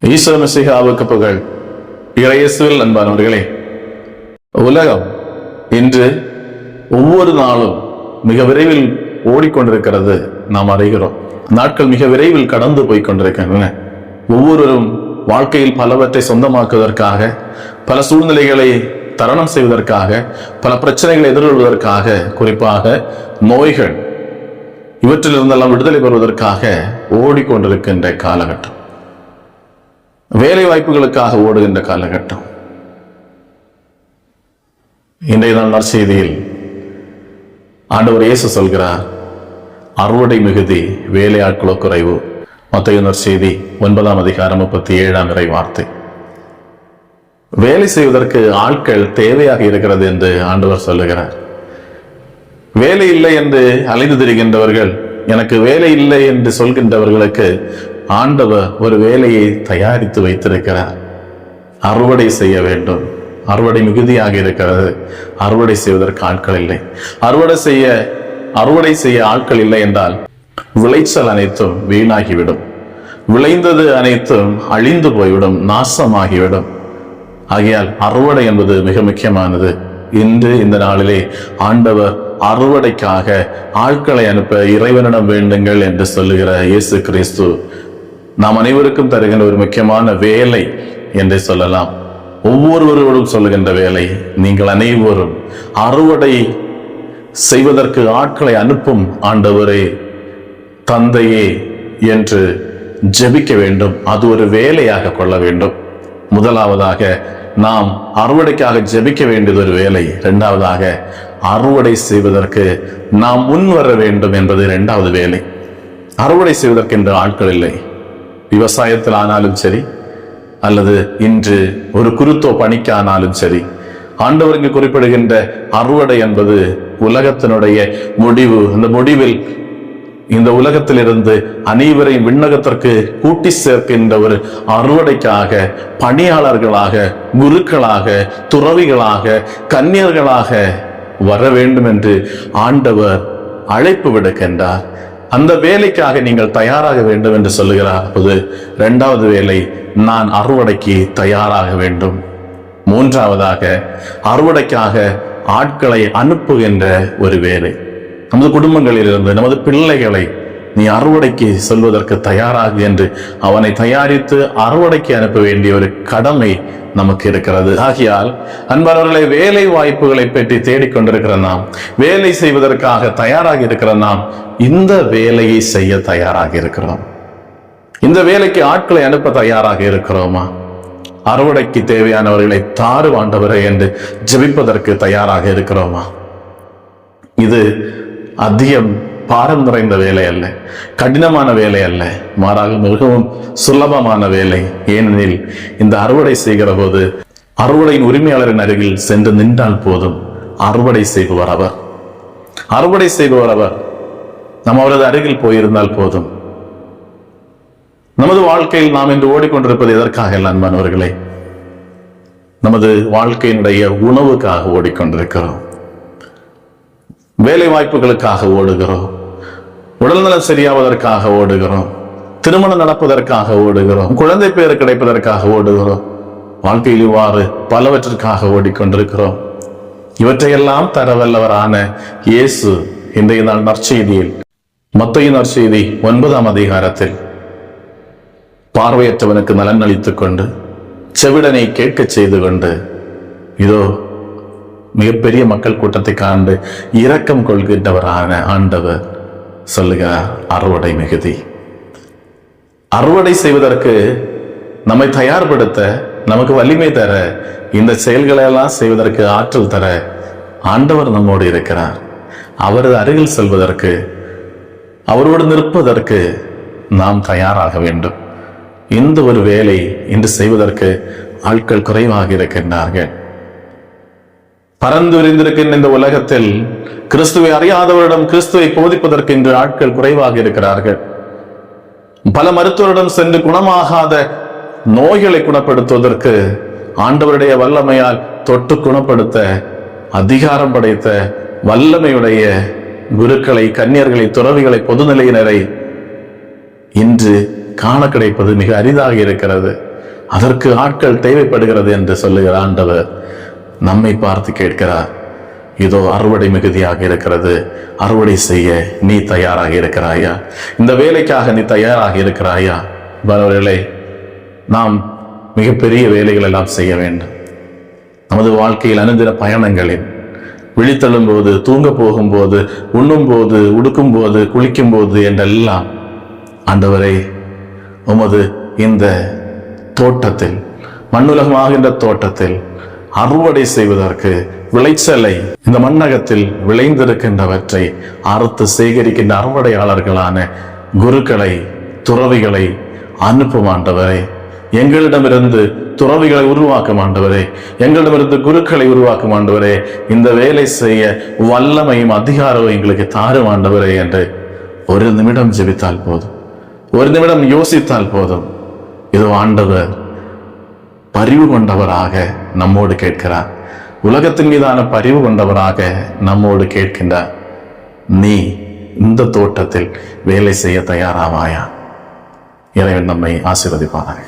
ஈசோ மிசிஹாவுக்கு புகழ். இறையேசுவில் அன்பானவர்களே, உலகம் இன்று ஒவ்வொரு நாளும் மிக விரைவில் ஓடிக்கொண்டிருக்கிறது நாம் அறிகிறோம். நாட்கள் மிக விரைவில் கடந்து போய் கொண்டிருக்கின்றன. ஒவ்வொருவரும் வாழ்க்கையில் பலவற்றை சொந்தமாக்குவதற்காக, பல சூழ்நிலைகளை தரணம் செய்வதற்காக, பல பிரச்சனைகளை எதிர்கொள்வதற்காக, குறிப்பாக நோய்கள் இவற்றிலிருந்தெல்லாம் விடுதலை பெறுவதற்காக ஓடிக்கொண்டிருக்கின்ற காலகட்டம். வேலை வாய்ப்புகளுக்காக ஓடுகின்ற காலகட்டம். இன்றைய நாள் நற்செய்தியில் ஆண்டவர் இயேசு சொல்கிறார், அறுவடை மிகுதி, வேலையாட்களோ குறைவு. மத்தேயு நற்செய்தி 9ஆம் அதிகாரம் 37ஆம் இறை வார்த்தை. வேலை செய்வதற்கு ஆட்கள் தேவையாக இருக்கிறது என்று ஆண்டவர் சொல்லுகிறார். வேலை இல்லை என்று அலைந்து திரிகின்றவர்கள், எனக்கு வேலை இல்லை என்று சொல்கின்றவர்களுக்கு ஆண்டவர் ஒரு வேலையை தயாரித்து வைத்திருக்கிறார். அறுவடை செய்ய வேண்டும். அறுவடை மிகுதியாக இருக்கிறது. அறுவடை செய்வதற்கு ஆட்கள் இல்லை. அறுவடை செய்ய ஆட்கள் இல்லை என்றால் விளைச்சல் அனைத்தும் வீணாகிவிடும். விளைந்தது அனைத்தும் அழிந்து போய்விடும், நாசமாகிவிடும். ஆகையால் அறுவடை என்பது மிக முக்கியமானது. இன்று இந்த நாளிலே ஆண்டவர் அறுவடைக்காக ஆட்களை அனுப்ப இறைவனிடம் வேண்டுங்கள் என்று சொல்லுகிற இயேசு கிறிஸ்து நாம் அனைவருக்கும் தருகின்ற ஒரு முக்கியமான வேலை என்று சொல்லலாம். ஒவ்வொருவரோடும் சொல்லுகின்ற வேலை, நீங்கள் அனைவரும் அறுவடை செய்வதற்கு ஆட்களை அனுப்பும் ஆண்டவரே, தந்தையே என்று ஜெபிக்க வேண்டும். அது ஒரு வேலையாக கொள்ள வேண்டும். முதலாவதாக நாம் அறுவடைக்காக ஜெபிக்க வேண்டியது ஒரு வேலை. இரண்டாவதாக அறுவடை செய்வதற்கு நாம் முன் வர வேண்டும் என்பது இரண்டாவது வேலை. அறுவடை செய்வதற்கு என்று ஆட்கள் இல்லை. விவசாயத்தில் ஆனாலும் சரி, அல்லது இன்று ஒரு குருத்தோ பணிக்கு ஆனாலும் சரி, ஆண்டவருக்கு குறிப்பிடுகின்ற அறுவடை என்பது உலகத்தினுடைய முடிவு. அந்த முடிவில் இந்த உலகத்திலிருந்து அனைவரையும் விண்ணகத்திற்கு கூட்டி சேர்க்கின்ற ஒரு அறுவடைக்காக பணியாளர்களாக, குருக்களாக, துறவிகளாக, கன்னியர்களாக வர வேண்டும் என்று ஆண்டவர் அழைப்பு விடுக்கின்றார். அந்த வேலைக்காக நீங்கள் தயாராக வேண்டும் என்று சொல்லுகிறார். அப்போது இரண்டாவது வேலை, நான் அறுவடைக்கு தயாராக வேண்டும். மூன்றாவதாக அறுவடைக்காக ஆட்களை அனுப்புகின்ற ஒரு வேலை. நமது குடும்பங்களில் இருந்து நமது பிள்ளைகளை நீ அறுவடைக்கு செல்வதற்கு தயாராக என்று அவனை தயாரித்து அறுவடைக்கு அனுப்ப வேண்டிய ஒரு கடமை நமக்கு இருக்கிறது. ஆகையால் அன்பானவர்களை, வேலை வாய்ப்புகளை பற்றி தேடிக்கொண்டிருக்கிற நாம், வேலை செய்வதற்காக தயாராக இருக்கிற நாம், இந்த வேலையை செய்ய தயாராக இருக்கிறோம். இந்த வேலைக்கு ஆட்களை அனுப்ப தயாராக இருக்கிறோமா? அறுவடைக்கு தேவையானவர்களை தாரு ஆண்டவரே என்று ஜெபிப்பதற்கு தயாராக இருக்கிறோமா? இது அதிகம் பாரம் நிறைந்த வேலை அல்ல, கடினமான வேலை அல்ல, மாறாக மிகவும் சுலபமான வேலை. ஏனெனில் இந்த அறுவடை செய்கிற போது அறுவடையின் உரிமையாளரின் அருகில் சென்று நின்றால் போதும். அறுவடை செய்பவர் அவர். அறுவடை செய்பவர் அவர். நாம் அவரது அருகில் போயிருந்தால் போதும். நமது வாழ்க்கையில் நாம் இன்று ஓடிக்கொண்டிருப்பது எதற்காக இல்லை அன்பானவர்களே? நமது வாழ்க்கையினுடைய உணவுக்காக ஓடிக்கொண்டிருக்கிறோம். வேலை வாய்ப்புகளுக்காக ஓடுகிறோம். உடல்நலம் சரியாவதற்காக ஓடுகிறோம். திருமணம் நடப்பதற்காக ஓடுகிறோம். குழந்தை பேறு கிடைப்பதற்காக ஓடுகிறோம். வாழ்க்கையில் இவ்வாறு பலவற்றிற்காக ஓடிக்கொண்டிருக்கிறோம். இவற்றையெல்லாம் தரவல்லவரான இயேசு இன்றைய நாள் நற்செய்தியில், மத்தேயு நற்செய்தி 9ஆம் அதிகாரத்தில், பார்வையற்றவனுக்கு நலன் அளித்துக் கொண்டு, செவிடனை கேட்கச் செய்து கொண்டு, இதோ மிகப்பெரிய மக்கள் கூட்டத்தை காண்டு இரக்கம் கொள்கின்றவரான ஆண்டவர் சொல்லுகிறார், அறுவடை மிகுதி. அறுவடை செய்வதற்கு நம்மை தயார்படுத்த, நமக்கு வலிமை தர, இந்த செயல்களை எல்லாம் செய்வதற்கு ஆற்றல் தர ஆண்டவர் நம்மோடு இருக்கிறார். அவரது அருகில் செல்வதற்கு, அவரோடு நிற்பதற்கு நாம் தயாராக வேண்டும். இந்த ஒரு வேலை இன்று செய்வதற்கு ஆட்கள் குறைவாக இருக்கின்றார்கள். பறந்து விரிந்திருக்கின்ற இந்த உலகத்தில் கிறிஸ்துவை அறியாதவரிடம் கிறிஸ்துவை போதிப்பதற்கு இன்று ஆட்கள் குறைவாக இருக்கிறார்கள். பல மருத்துவரிடம் சென்று குணமாகாத நோய்களை குணப்படுத்துவதற்கு ஆண்டவருடைய வல்லமையால் தொட்டு குணப்படுத்த அதிகாரம் படைத்த வல்லமையுடைய குருக்களை, கன்னியர்களை, துறவிகளை, பொதுநிலையினரை இன்று காண கிடைப்பது மிக அரிதாக இருக்கிறது. அதற்கு ஆட்கள் தேவைப்படுகிறது என்று சொல்லுகிற ஆண்டவர் நம்மை பார்த்து கேட்கிறார், இதோ அறுவடை மிகுதியாக இருக்கிறது, அறுவடை செய்ய நீ தயாராக இருக்கிறாயா? இந்த வேலைக்காக நீ தயாராக இருக்கிறாயா? பலவர்களே, நாம் மிகப்பெரிய வேலைகள் எல்லாம் செய்ய வேண்டும். நமது வாழ்க்கையில் அனுதின பயணங்களில் விழித்தெழும் போது, தூங்க போகும்போது, உண்ணும் போது, உடுக்கும் போது, குளிக்கும் போது என்றெல்லாம் ஆண்டவரே, உமது இந்த தோட்டத்தில், மண்ணுலகமாகின்ற தோட்டத்தில் அறுவடை செய்வதற்கு விளைச்சலை, இந்த மண்ணகத்தில் விளைந்திருக்கின்றவற்றை அறுத்து சேகரிக்கின்ற அறுவடையாளர்களான குருக்களை, துறவிகளை அனுப்பும் ஆண்டவரே. எங்களிடமிருந்து துறவிகளை உருவாக்கும் ஆண்டவரே, எங்களிடமிருந்து குருக்களை உருவாக்கும் ஆண்டவரே. இந்த வேலை செய்ய வல்லமையும் அதிகாரமும் எங்களுக்கு தாரும் ஆண்டவரே என்று ஒரு நிமிடம் ஜெபித்தால் போதும், ஒரு நிமிடம் யோசித்தால் போதும். இதோ ஆண்டவர் பரிவு கொண்டவராக நம்மோடு கேட்கிறார். உலகத்தின் மீதான பரிவு கொண்டவராக நம்மோடு கேட்கின்றார், நீ இந்த தோட்டத்தில் வேலை செய்ய தயாராவாயா? இறைவன் நம்மை ஆசீர்வதிப்பாராக.